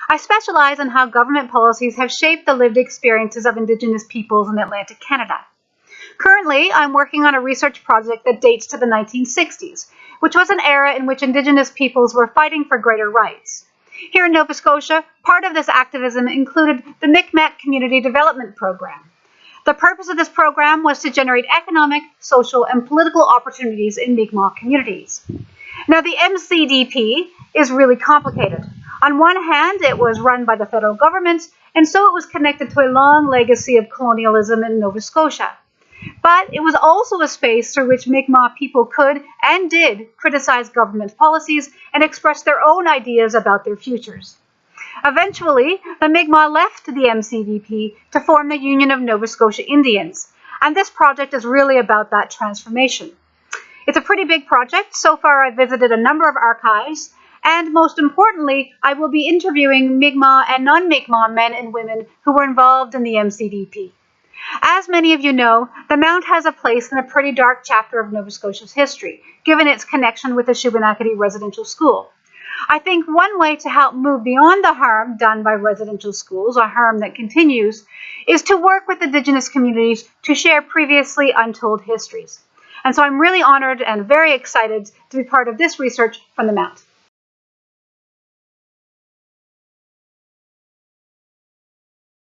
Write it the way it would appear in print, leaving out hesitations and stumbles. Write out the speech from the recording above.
I specialize in how government policies have shaped the lived experiences of Indigenous peoples in Atlantic Canada. Currently, I'm working on a research project that dates to the 1960s, which was an era in which Indigenous peoples were fighting for greater rights. Here in Nova Scotia, part of this activism included the Micmac Community Development Program. The purpose of this program was to generate economic, social, and political opportunities in Mi'kmaq communities. Now, the MCDP is really complicated. On one hand, it was run by the federal government, and so it was connected to a long legacy of colonialism in Nova Scotia. But it was also a space through which Mi'kmaq people could and did criticize government policies and express their own ideas about their futures. Eventually, the Mi'kmaq left the MCDP to form the Union of Nova Scotia Indians, and this project is really about that transformation. It's a pretty big project. So far, I've visited a number of archives, and most importantly, I will be interviewing Mi'kmaq and non-Mi'kmaq men and women who were involved in the MCDP. As many of you know, the Mount has a place in a pretty dark chapter of Nova Scotia's history, given its connection with the Shubenacadie Residential School. I think one way to help move beyond the harm done by residential schools, or harm that continues, is to work with Indigenous communities to share previously untold histories. And so I'm really honored and very excited to be part of this research from the Mount.